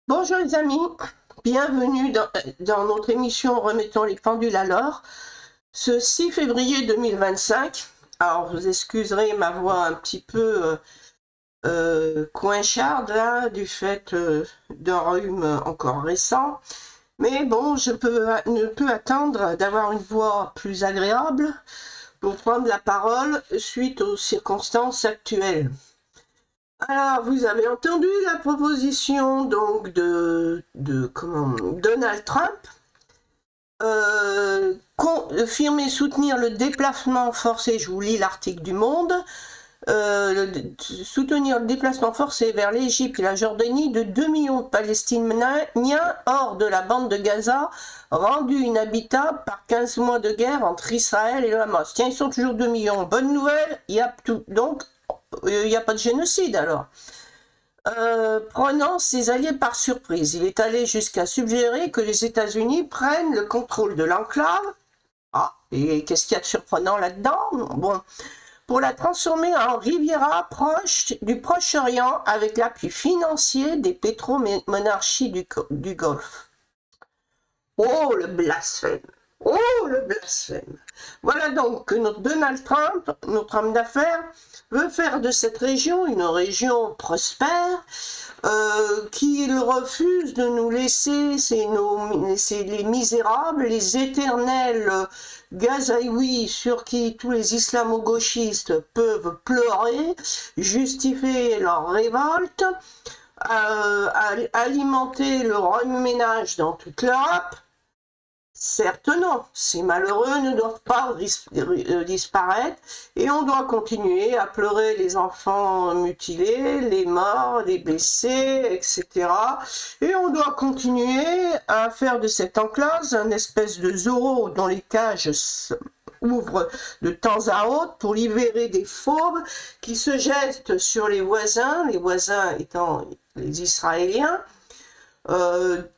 Bonjour les amis, bienvenue dans notre émission Remettons les pendules à l'heure. Ce 6 février 2025, alors vous excuserez ma voix un petit peu coincharde là, du fait d'un rhume encore récent. Mais bon, ne peux attendre d'avoir une voix plus agréable pour prendre la parole suite aux circonstances actuelles. Alors, vous avez entendu la proposition donc de Donald Trump, affirmer soutenir le déplacement forcé, je vous lis l'article du Monde, soutenir le déplacement forcé vers l'Égypte et la Jordanie de 2 millions de Palestiniens hors de la bande de Gaza, rendue inhabitable par 15 mois de guerre entre Israël et le Hamas. Tiens, ils sont toujours 2 millions. Bonne nouvelle, il y a tout. Donc, il n'y a pas de génocide alors. Prenant ses alliés par surprise, il est allé jusqu'à suggérer que les États-Unis prennent le contrôle de l'enclave. Ah, et qu'est-ce qu'il y a de surprenant là-dedans? Bon, pour la transformer en Riviera proche du Proche-Orient avec l'appui financier des pétromonarchies du Golfe. Oh, le blasphème! Oh, le blasphème! Voilà donc que notre Donald Trump, notre homme d'affaires, veut faire de cette région une région prospère, qu'il refuse de nous laisser, c'est les misérables, les éternels gazaouis sur qui tous les islamo-gauchistes peuvent pleurer, justifier leur révolte, alimenter le remue-ménage dans toute l'Europe. Certes non, ces malheureux ne doivent pas disparaître et on doit continuer à pleurer les enfants mutilés, les morts, les blessés, etc. Et on doit continuer à faire de cette enclave une espèce de zoo dont les cages ouvrent de temps à autre pour libérer des fauves qui se jettent sur les voisins étant les Israéliens,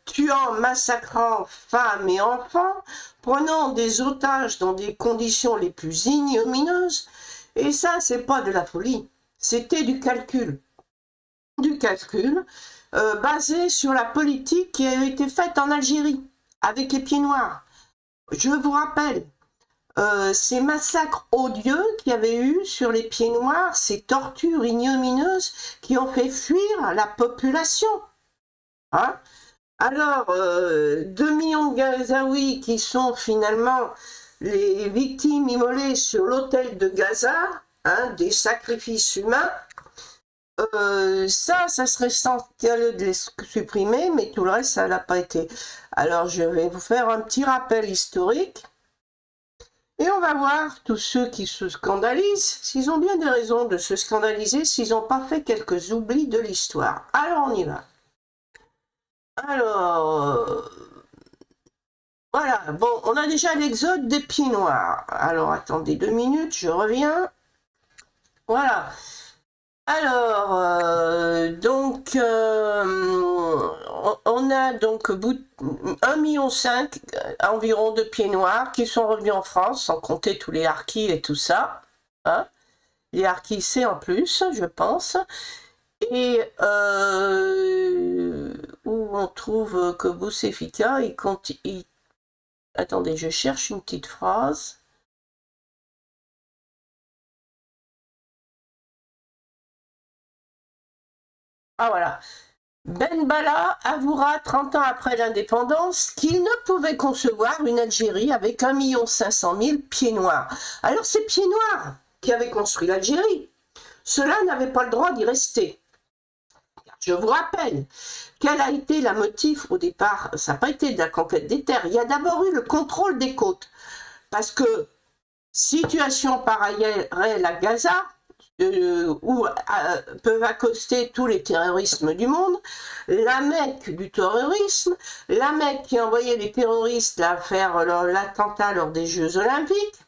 tuant, massacrant femmes et enfants, prenant des otages dans des conditions les plus ignominieuses. Et ça, c'est pas de la folie, c'était du calcul. Du calcul basé sur la politique qui avait été faite en Algérie, avec les pieds noirs. Je vous rappelle, ces massacres odieux qu'il y avait eu sur les pieds noirs, ces tortures ignominieuses qui ont fait fuir la population. Hein? Alors, 2 millions de Gazaouis qui sont finalement les victimes immolées sur l'autel de Gaza, hein, des sacrifices humains, ça serait scandaleux de les supprimer, mais tout le reste, ça n'a pas été. Alors, je vais vous faire un petit rappel historique. Et on va voir tous ceux qui se scandalisent, s'ils ont bien des raisons de se scandaliser, s'ils n'ont pas fait quelques oublis de l'histoire. Alors, on y va. Alors, voilà, bon, on a déjà l'exode des pieds noirs. Alors, attendez 2 minutes, je reviens. Voilà. Alors, on a donc 1,5 million environ de pieds noirs qui sont revenus en France, sans compter tous les harkis et tout ça. Hein, les harkis, c'est en plus, je pense. Et où on trouve que Bouteflika, attendez, je cherche une petite phrase. Ah voilà. Ben Balla avouera 30 ans après l'indépendance qu'il ne pouvait concevoir une Algérie avec 1,5 million pieds noirs. Alors ces pieds noirs qui avaient construit l'Algérie, ceux-là n'avaient pas le droit d'y rester. Je vous rappelle, quel a été le motif au départ? Ça n'a pas été de la conquête des terres. Il y a d'abord eu le contrôle des côtes. Parce que, situation parallèle à Gaza, où peuvent accoster tous les terrorismes du monde, la Mecque du terrorisme, la Mecque qui envoyait les terroristes à faire l'attentat lors des Jeux Olympiques,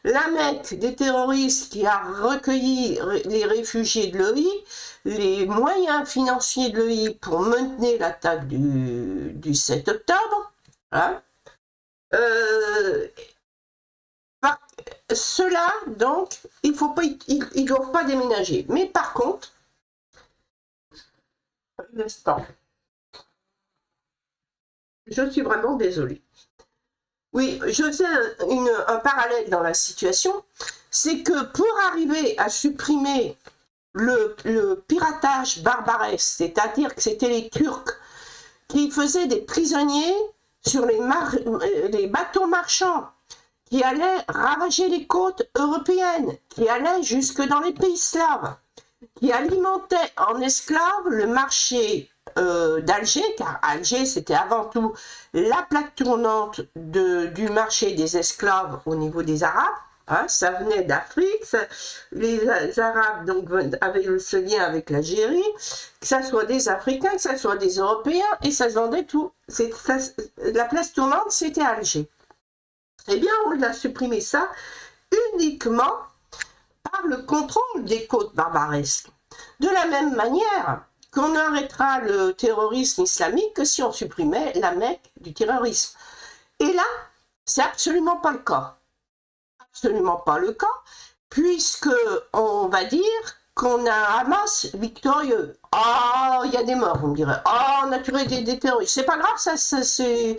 la Mecque des terroristes qui a recueilli les réfugiés de l'OI, les moyens financiers de l'OI pour maintenir l'attaque du 7 octobre. Hein. Ceux-là, donc, ils ne doivent pas déménager. Mais par contre, un instant. Je suis vraiment désolée. Oui, je fais un parallèle dans la situation, c'est que pour arriver à supprimer le piratage barbaresque, c'est-à-dire que c'était les Turcs qui faisaient des prisonniers sur les bateaux marchands, qui allaient ravager les côtes européennes, qui allaient jusque dans les pays slaves, qui alimentaient en esclaves le marché d'Alger, car Alger c'était avant tout la plaque tournante du marché des esclaves au niveau des Arabes. Hein, ça venait d'Afrique, les Arabes donc avaient ce lien avec l'Algérie, que ça soit des Africains, que ça soit des Européens, et ça se vendait tout. La place tournante, c'était Alger. Eh bien, on a supprimé ça uniquement par le contrôle des côtes barbaresques. De la même manière qu'on arrêtera le terrorisme islamique que si on supprimait la Mecque du terrorisme. Et là, c'est absolument pas le cas. Absolument pas le cas, puisque on va dire qu'on a un Hamas victorieux. Ah, il y a des morts, vous me direz. Ah, on a tué des terroristes. C'est pas grave, ça c'est...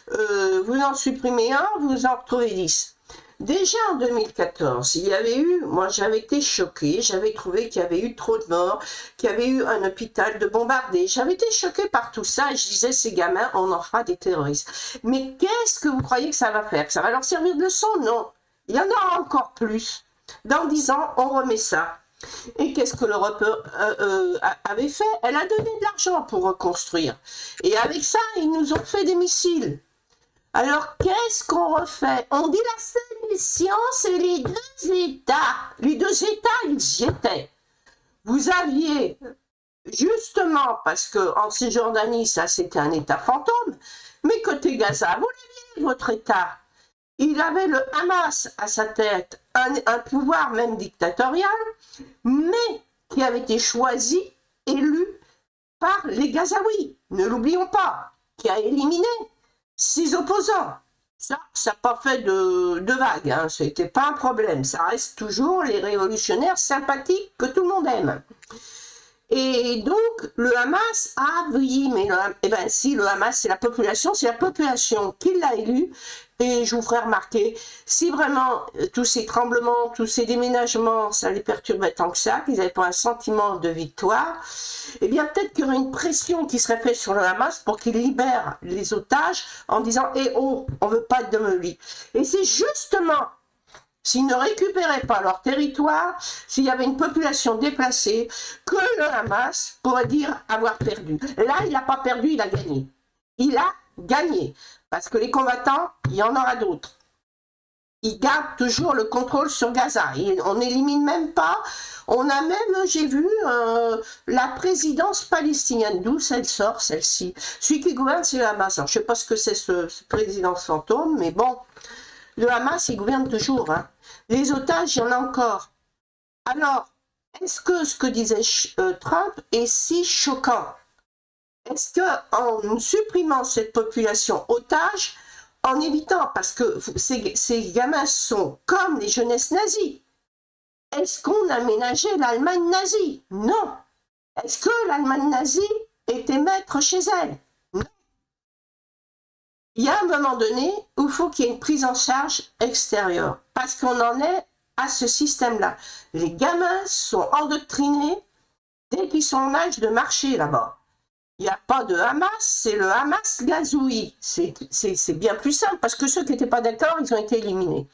vous en supprimez un, vous en retrouvez 10. Déjà en 2014, il y avait eu, moi j'avais été choquée, j'avais trouvé qu'il y avait eu trop de morts, qu'il y avait eu un hôpital de bombardé. J'avais été choquée par tout ça et je disais, ces gamins, on en fera des terroristes. Mais qu'est-ce que vous croyez que ça va faire? Que ça va leur servir de leçon? Non. Il y en aura encore plus. Dans 10 ans, on remet ça. Et qu'est-ce que l'Europe avait fait? Elle a donné de l'argent pour reconstruire. Et avec ça, ils nous ont fait des missiles. Alors, qu'est-ce qu'on refait? On dit la solution, c'est les deux États. Les deux États, ils y étaient. Vous aviez, justement, parce qu'en Cisjordanie, ça c'était un État fantôme, mais côté Gaza, vous l'aviez, votre État. Il avait le Hamas à sa tête, un pouvoir même dictatorial, mais qui avait été choisi, élu par les Gazaouis, ne l'oublions pas, qui a éliminé ses opposants. Ça n'a pas fait de vague, hein. Ce n'était pas un problème. Ça reste toujours les révolutionnaires sympathiques que tout le monde aime. Et donc, le Hamas, ah oui, mais si le Hamas, c'est la population qui l'a élu. Et je vous ferai remarquer, si vraiment tous ces tremblements, tous ces déménagements, ça les perturbait tant que ça, qu'ils n'avaient pas un sentiment de victoire, eh bien peut-être qu'il y aurait une pression qui serait faite sur le Hamas pour qu'il libère les otages en disant « Eh oh, on ne veut pas de Demoli ». Et c'est justement, s'ils ne récupéraient pas leur territoire, s'il y avait une population déplacée, que le Hamas pourrait dire avoir perdu. Là, il n'a pas perdu, il a gagné. Il a gagné. Parce que les combattants, il y en aura d'autres. Ils gardent toujours le contrôle sur Gaza. On n'élimine même pas. On a même, j'ai vu, la présidence palestinienne. D'où elle sort, celle-ci? Celui qui gouverne, c'est le Hamas. Alors, je ne sais pas ce que c'est ce présidence fantôme, mais bon, le Hamas, il gouverne toujours. Hein. Les otages, il y en a encore. Alors, est-ce que ce que disait Trump est si choquant? Est-ce qu'en supprimant cette population otage, en évitant, parce que ces gamins sont comme les jeunesses nazies, est-ce qu'on a ménagé l'Allemagne nazie? Non. Est-ce que l'Allemagne nazie était maître chez elle? Non. Il y a un moment donné où il faut qu'il y ait une prise en charge extérieure, parce qu'on en est à ce système-là. Les gamins sont endoctrinés dès qu'ils sont en âge de marcher là-bas. Il n'y a pas de Hamas, c'est le Hamas Gazoui. C'est bien plus simple, parce que ceux qui n'étaient pas d'accord, ils ont été éliminés.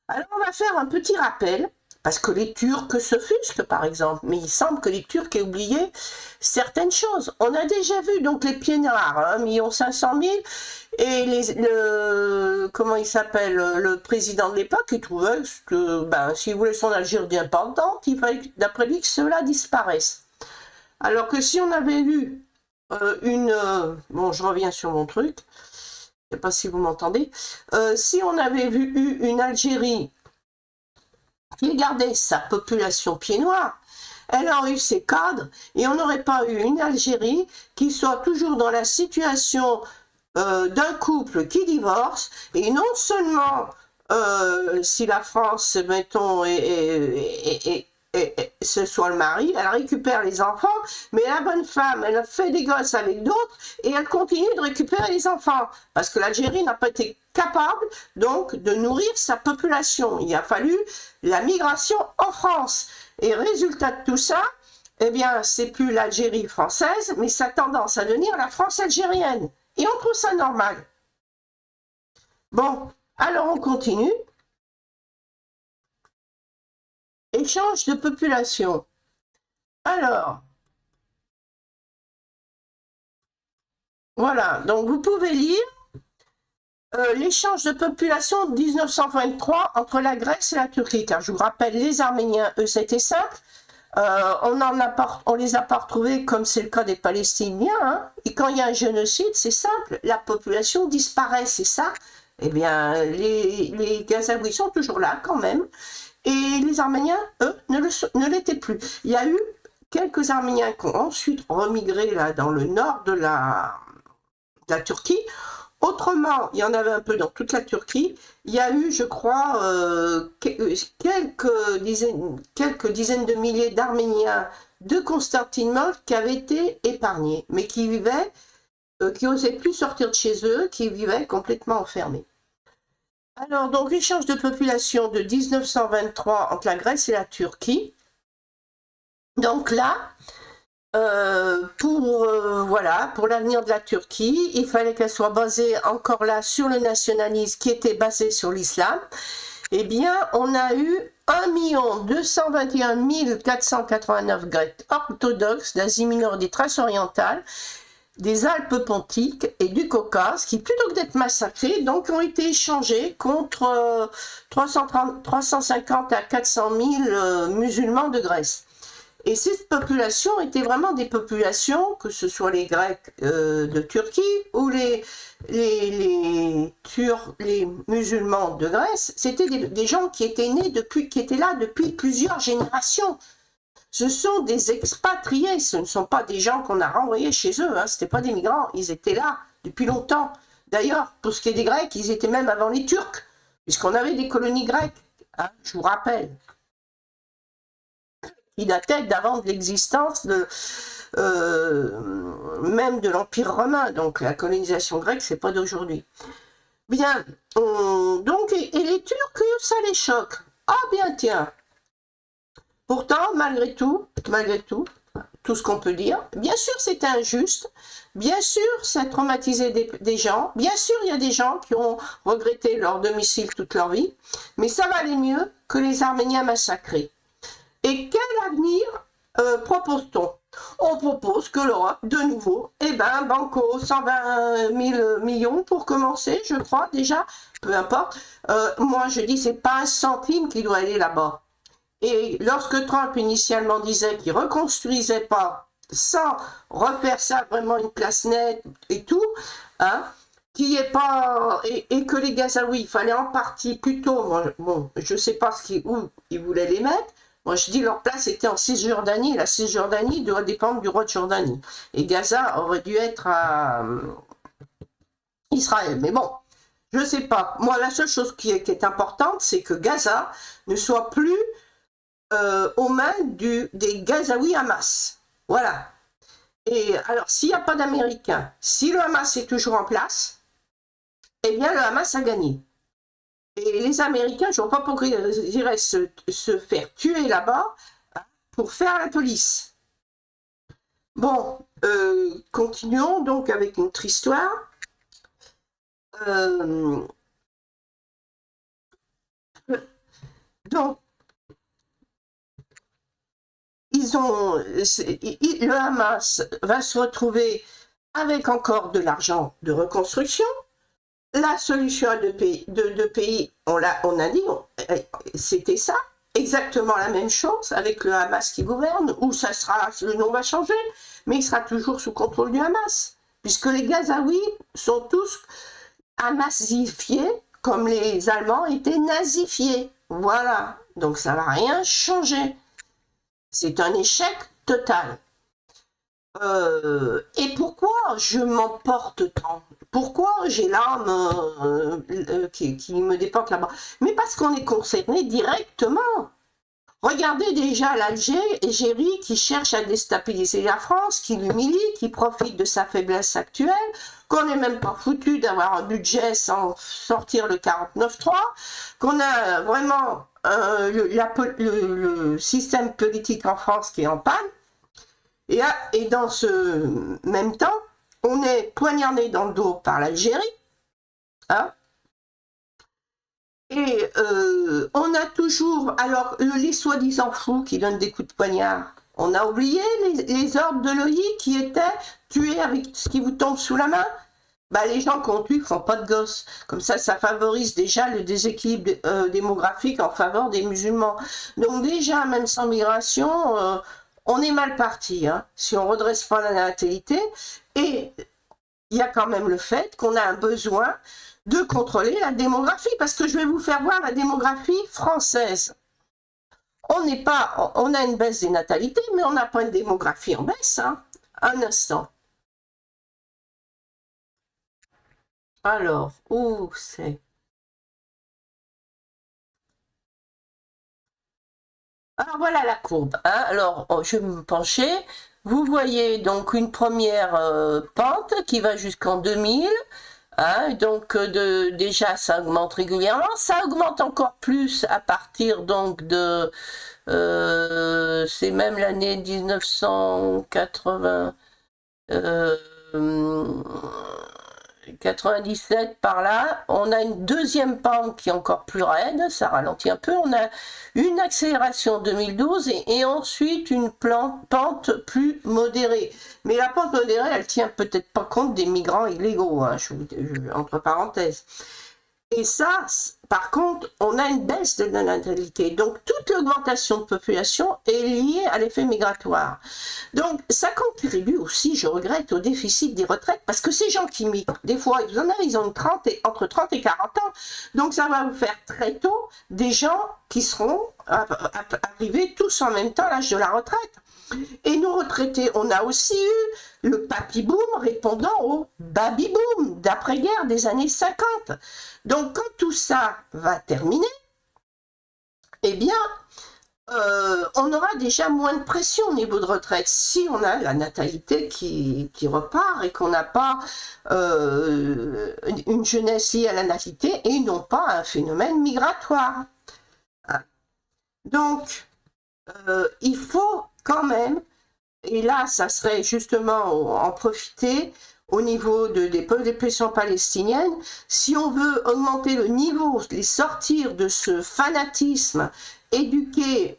Alors on va faire un petit rappel, parce que les Turcs s'offusquent par exemple, mais il semble que les Turcs aient oublié certaines choses. On a déjà vu donc les pieds noirs, 1 500 000, et comment il s'appelle, le président de l'époque, il trouvait que s'il voulait son Algérie indépendante, il fallait d'après lui que cela disparaisse. Alors que si on avait eu bon, je reviens sur mon truc, je ne sais pas si vous m'entendez, si on avait eu une Algérie qui gardait sa population pied noir, elle aurait eu ses cadres, et on n'aurait pas eu une Algérie qui soit toujours dans la situation d'un couple qui divorce, et non seulement si la France, mettons, ce soit le mari, elle récupère les enfants, mais la bonne femme, elle fait des gosses avec d'autres et elle continue de récupérer les enfants parce que l'Algérie n'a pas été capable donc de nourrir sa population. Il a fallu la migration en France. Et résultat de tout ça, eh bien, c'est plus l'Algérie française, mais ça a tendance à devenir la France algérienne. Et on trouve ça normal. Bon, alors on continue. Échange de population. Alors, voilà, donc vous pouvez lire l'échange de population de 1923 entre la Grèce et la Turquie, car je vous rappelle, les Arméniens, eux, c'était simple. On les a pas retrouvés comme c'est le cas des Palestiniens. Hein. Et quand il y a un génocide, c'est simple, la population disparaît, c'est ça. Eh bien, les Gazaouis sont toujours là quand même. Et les Arméniens, eux, ne l'étaient plus. Il y a eu quelques Arméniens qui ont ensuite remigré là, dans le nord de la Turquie. Autrement, il y en avait un peu dans toute la Turquie. Il y a eu, je crois, quelques dizaines de milliers d'Arméniens de Constantinople qui avaient été épargnés, mais qui vivaient, qui n'osaient plus sortir de chez eux, qui vivaient complètement enfermés. Alors, donc, l'échange de population de 1923 entre la Grèce et la Turquie. Donc là, pour l'avenir de la Turquie, il fallait qu'elle soit basée encore là sur le nationalisme qui était basé sur l'islam. Eh bien, on a eu 1 221 489 Grecs orthodoxes d'Asie mineure et des Thraces orientales, des Alpes pontiques et du Caucase, qui plutôt que d'être massacrés, donc ont été échangés contre 350 à 400 000 musulmans de Grèce. Et ces populations étaient vraiment des populations, que ce soit les Grecs de Turquie ou les musulmans de Grèce, c'était des gens qui étaient nés qui étaient là depuis plusieurs générations. Ce sont des expatriés, ce ne sont pas des gens qu'on a renvoyés chez eux, hein, ce n'étaient pas des migrants, ils étaient là depuis longtemps. D'ailleurs, pour ce qui est des Grecs, ils étaient même avant les Turcs, puisqu'on avait des colonies grecques, hein, je vous rappelle. Il datait d'avant de l'existence même de l'Empire romain, donc la colonisation grecque, c'est pas d'aujourd'hui. Bien, donc, et les Turcs, ça les choque. Ah bien, tiens. Pourtant, malgré tout ce qu'on peut dire, bien sûr c'est injuste, bien sûr ça a traumatisé des gens, bien sûr il y a des gens qui ont regretté leur domicile toute leur vie, mais ça valait mieux que les Arméniens massacrés. Et quel avenir propose-t-on? On propose que l'Europe, de nouveau, banco, 120 000 millions pour commencer, je crois déjà, peu importe. Moi, je dis, c'est pas un centime qui doit aller là-bas. Et lorsque Trump initialement disait qu'il reconstruisait pas sans refaire ça vraiment une place nette et tout, hein, qu'il n'y ait pas et que les Gazaouis, il fallait en partie plutôt, bon, je sais pas où ils voulaient les mettre. Moi, je dis leur place était en Cisjordanie. La Cisjordanie doit dépendre du roi de Jordanie. Et Gaza aurait dû être à Israël. Mais bon, je ne sais pas. Moi, la seule chose qui est importante, c'est que Gaza ne soit plus aux mains des Gazaouis Hamas. Voilà. Et alors, s'il n'y a pas d'Américains, si le Hamas est toujours en place, eh bien, le Hamas a gagné. Et les Américains, je ne vois pas pourquoi ils iraient se faire tuer là-bas pour faire la police. Bon, continuons donc avec notre histoire. Donc, le Hamas va se retrouver avec encore de l'argent de reconstruction. La solution à deux pays, on a dit, c'était ça, exactement la même chose avec le Hamas qui gouverne, où le nom va changer, mais il sera toujours sous contrôle du Hamas, puisque les Gazaouis sont tous hamasifiés, comme les Allemands étaient nazifiés. Voilà, donc ça ne va rien changer. C'est un échec total. Et pourquoi je m'emporte tant? Pourquoi j'ai l'âme qui me déporte là-bas? Mais parce qu'on est concerné directement. Regardez déjà l'Algérie qui cherche à déstabiliser la France, qui l'humilie, qui profite de sa faiblesse actuelle, qu'on n'est même pas foutu d'avoir un budget sans sortir le 49.3, qu'on a vraiment le système politique en France qui est en panne, et dans ce même temps, on est poignardé dans le dos par l'Algérie, hein. Et on a toujours, alors les soi-disant fous qui donnent des coups de poignard, on a oublié les ordres de l'OI qui étaient tués avec ce qui vous tombe sous la main. Bah, les gens qu'on tue ne font pas de gosses. Comme ça favorise déjà le déséquilibre démographique en faveur des musulmans. Donc déjà, même sans migration, on est mal parti, hein, si on ne redresse pas la natalité. Et il y a quand même le fait qu'on a un besoin de contrôler la démographie, parce que je vais vous faire voir la démographie française. On a une baisse des natalités, mais on n'a pas une démographie en baisse, hein. Un instant. Alors, où c'est? Alors voilà la courbe, hein. Alors, je vais me pencher. Vous voyez donc une première pente qui va jusqu'en 2000. Hein, donc déjà ça augmente régulièrement, ça augmente encore plus à partir donc de c'est même l'année 1980 97 par là, on a une deuxième pente qui est encore plus raide, ça ralentit un peu, on a une accélération en 2012 et ensuite une pente plus modérée. Mais la pente modérée, elle tient peut-être pas compte des migrants illégaux, hein, entre parenthèses. Et ça, par contre, on a une baisse de la natalité. Donc, toute l'augmentation de population est liée à l'effet migratoire. Donc, ça contribue aussi, je regrette, au déficit des retraites, parce que ces gens qui migrent, des fois, ils ont entre 30 et 40 ans. Donc, ça va vous faire très tôt des gens qui seront arrivés tous en même temps à l'âge de la retraite. Et nos retraités, on a aussi eu le papy boom répondant au baby boom d'après-guerre des années 50. Donc quand tout ça va terminer, eh bien, on aura déjà moins de pression au niveau de retraite si on a la natalité qui repart et qu'on n'a pas une jeunesse liée à la natalité et non pas un phénomène migratoire. Donc, il faut quand même, et là ça serait justement en profiter au niveau des populations palestiniennes, si on veut augmenter le niveau, les sortir de ce fanatisme, éduquer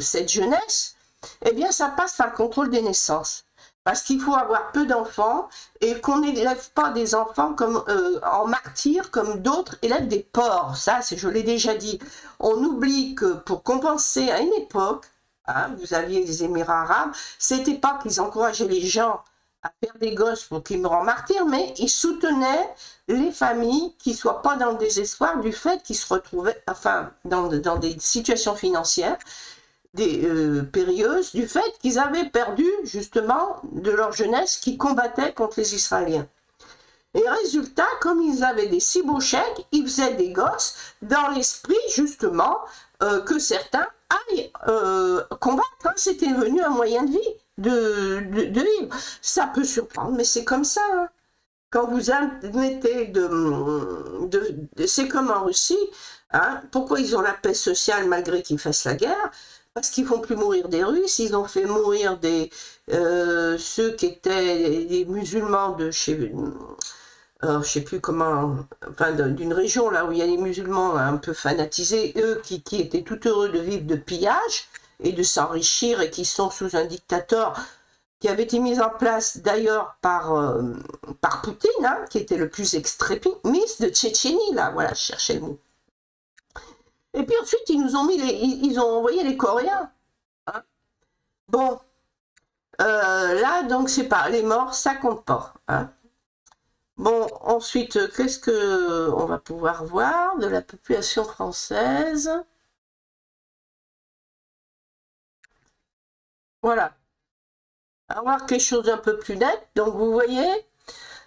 cette jeunesse, eh bien ça passe par le contrôle des naissances. Parce qu'il faut avoir peu d'enfants et qu'on n'élève pas des enfants comme en martyrs comme d'autres élèvent des porcs. Ça, je l'ai déjà dit. On oublie que pour compenser à une époque, hein, vous aviez les Émirats arabes, c'était pas qu'ils encourageaient les gens à faire des gosses pour qu'ils meurent en martyrs, mais ils soutenaient les familles qui ne soient pas dans le désespoir du fait qu'ils se retrouvaient, enfin, dans des situations financières périlleuses, du fait qu'ils avaient perdu justement de leur jeunesse qui combattait contre les Israéliens. Et résultat, comme ils avaient des si beaux chèques, ils faisaient des gosses dans l'esprit justement que certains aillent combattre. Hein. C'était devenu un moyen de vie, de vivre. Ça peut surprendre, mais c'est comme ça. Hein. Quand vous admettez c'est comme en Russie, hein, pourquoi ils ont la paix sociale malgré qu'ils fassent la guerre? Parce qu'ils font plus mourir des Russes, ils ont fait mourir ceux qui étaient des musulmans de chez... je sais plus comment, enfin d'une région là où il y a des musulmans un peu fanatisés, eux qui étaient tout heureux de vivre de pillage et de s'enrichir et qui sont sous un dictateur qui avait été mis en place d'ailleurs par Poutine, hein, qui était le plus extrémiste de Tchétchénie, là, voilà, je cherchais le mot. Et puis ensuite, ils ont envoyé les Coréens. Hein. Bon, là, donc, c'est pas, les morts, ça compte pas. Hein. Bon, ensuite, qu'est-ce que on va pouvoir voir de la population française? Voilà. On va voir quelque chose d'un peu plus net. Donc, vous voyez,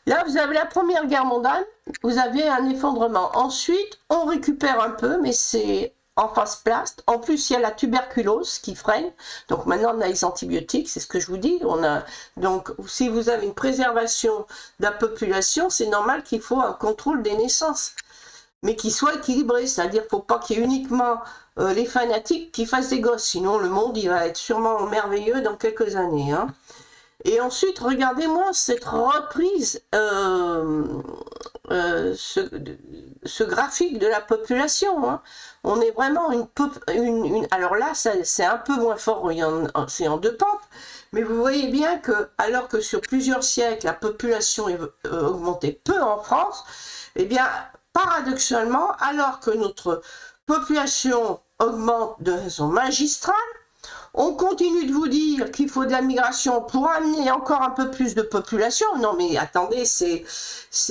là, vous avez la Première Guerre mondiale, vous avez un effondrement. Ensuite, on récupère un peu, mais c'est en phase place. En plus, il y a la tuberculose qui freine. Donc maintenant, on a les antibiotiques, c'est ce que je vous dis. Donc, si vous avez une préservation de la population, c'est normal qu'il faut un contrôle des naissances, mais qui soit équilibré. C'est-à-dire qu'il ne faut pas qu'il y ait uniquement les fanatiques qui fassent des gosses. Sinon, le monde, il va être sûrement merveilleux dans quelques années. Hein. Et ensuite, regardez-moi cette reprise, ce graphique de la population. Hein. On est vraiment alors là, c'est un peu moins fort, c'est en deux pentes, mais vous voyez bien que, alors que sur plusieurs siècles, la population augmentait peu en France, eh bien, paradoxalement, alors que notre population augmente de façon magistrale, on continue de vous dire qu'il faut de la migration pour amener encore un peu plus de population. Non mais attendez, c'est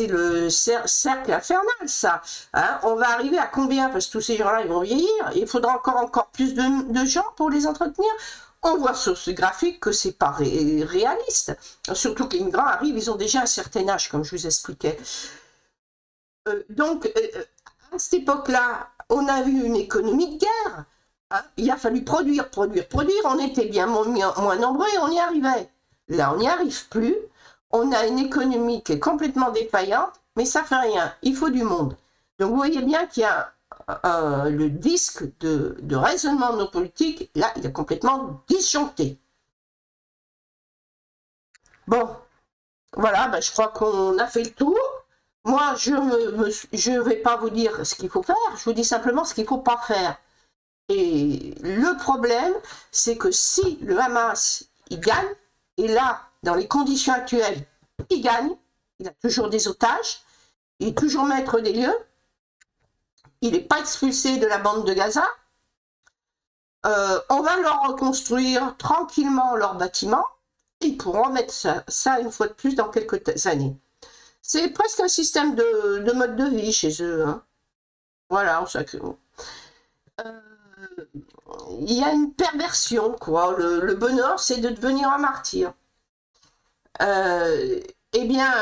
le cercle infernal ça. Hein, on va arriver à combien? Parce que tous ces gens-là, ils vont vieillir. Il faudra encore plus de gens pour les entretenir. On voit sur ce graphique que c'est pas réaliste. Surtout que les migrants arrivent, ils ont déjà un certain âge, comme je vous expliquais. Donc, à cette époque-là, on a vu une économie de guerre. Il a fallu produire, on était bien moins nombreux et on y arrivait. Là, on n'y arrive plus, on a une économie qui est complètement défaillante, mais ça fait rien, il faut du monde. Donc vous voyez bien qu'il y a le disque de raisonnement de nos politiques, là, il est complètement disjoncté. Bon, voilà, ben, je crois qu'on a fait le tour. Moi, je ne vais pas vous dire ce qu'il faut faire, je vous dis simplement ce qu'il ne faut pas faire. Et le problème, c'est que si le Hamas, il gagne, et là, dans les conditions actuelles, il gagne, il a toujours des otages, il est toujours maître des lieux, il n'est pas expulsé de la bande de Gaza, on va leur reconstruire tranquillement leurs bâtiments, et ils pourront mettre ça une fois de plus dans quelques années. C'est presque un système de mode de vie chez eux. Hein. Voilà, ça que... il y a une perversion, quoi. Le bonheur, c'est de devenir un martyr. Eh bien,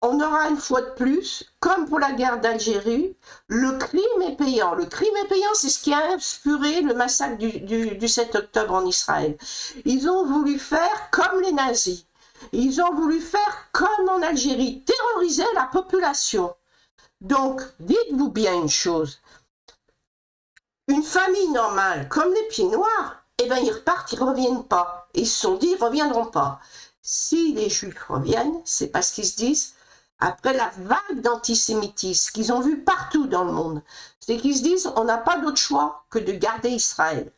on aura une fois de plus, comme pour la guerre d'Algérie, le crime est payant. Le crime est payant, c'est ce qui a inspiré le massacre du 7 octobre en Israël. Ils ont voulu faire comme les nazis. Ils ont voulu faire comme en Algérie, terroriser la population. Donc, dites-vous bien une chose. Une famille normale, comme les pieds noirs, eh ben ils repartent, ils ne reviennent pas. Ils se sont dit, ils ne reviendront pas. Si les juifs reviennent, c'est parce qu'ils se disent, après la vague d'antisémitisme qu'ils ont vu partout dans le monde, c'est qu'ils se disent, on n'a pas d'autre choix que de garder Israël.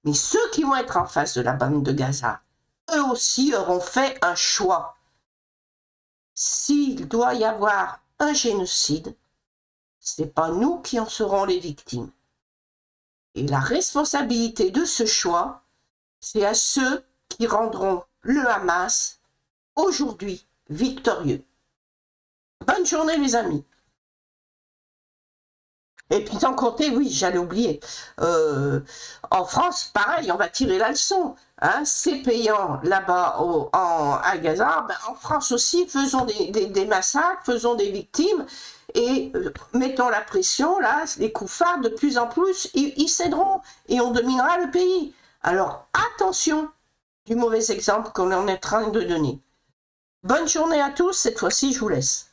Mais ceux qui vont être en face de la bande de Gaza, eux aussi auront fait un choix. S'il doit y avoir un génocide, ce n'est pas nous qui en serons les victimes. Et la responsabilité de ce choix, c'est à ceux qui rendront le Hamas aujourd'hui victorieux. Bonne journée les amis. Et puis sans compter, oui, j'allais oublier, en France, pareil, on va tirer la leçon. Hein, c'est payant là-bas à Gaza. Ben, en France aussi, faisons des massacres, faisons des victimes et mettons la pression, là, les koufars, de plus en plus, ils céderont et on dominera le pays. Alors attention du mauvais exemple qu'on est en train de donner. Bonne journée à tous, cette fois-ci je vous laisse.